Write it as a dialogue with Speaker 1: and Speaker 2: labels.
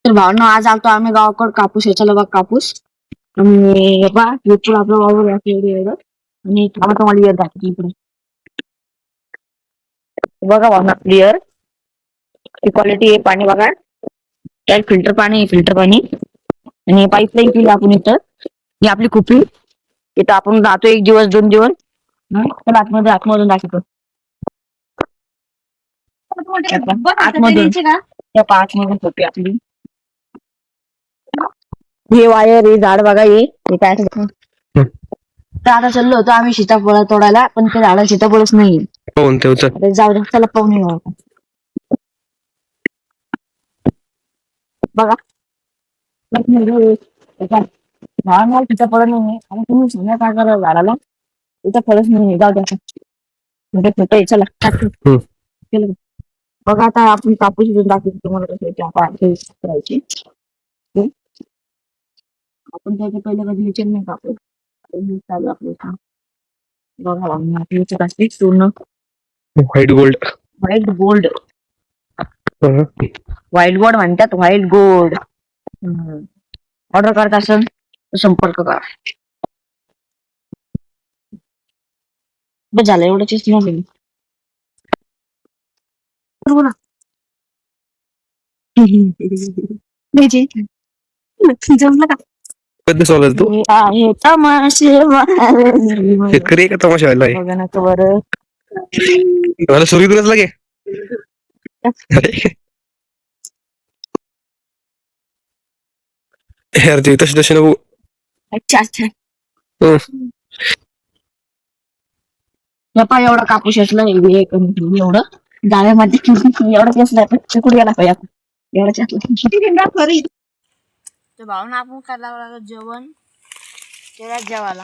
Speaker 1: तर भावना आज आलतो आम्ही गावाकडे कापूस याच्याला बघ कापूस आणि बा इकडे आपलं वावर आणि तुम्हाला येत दाखवते इकडे बघा भावना क्लिअर क्वालिटी आहे पाणी बघा त्यात फिल्टर पाणी आणि पाईपलाईन केली आपण इथं ही आपली कुपी इथं आपण राहतो 1 दिवस 2 दिवस तर आतमधून दाखवतो आतमधून त्या 5 मधून कुपी आपली हे वायर हे झाड बघा हे काय तर आता चाललो होतो आम्ही सीताफळ तोडायला पण ते झाडाला सीताफळच नाही जाऊ दे चला पाहून येऊ आपण. बघा झाड सीताफळ नाही आणि तुम्ही सांगा काय करा झाडाला सीताफळच नाही जाऊ द्या म्हणजे फोटो आहे चला केलं बघा आता आपण कापूस इथून दाखवतो तुम्हाला कसं करायची आपण त्याच्या पहिल्या कधी विचार नाही कापूस चालू आपलं बघा आपली पूर्ण
Speaker 2: व्हाईट गोल्ड
Speaker 1: व्हाईट गोल्ड म्हणतात व्हाईट गोल्ड ऑर्डर करत असेल तर संपर्क करा बस झालं एवढंच जमलं का
Speaker 2: कधी सोडलं तू
Speaker 1: आहे तमाशे
Speaker 2: शेतकरी का तमाशा व्हायला आहे
Speaker 1: बघा ना बरं
Speaker 2: मला सूर्यदुलाच लागे यार ते तशी तशी नको
Speaker 1: अच्छा
Speaker 2: हं.
Speaker 1: पा एवढा कापूस असला एवढं जाळ्यामध्ये एवढं केस नाही कुठे गेला पाहिजे एवढ्या तर भावना आपण करायला लागलं जेवण त्याला जेवायला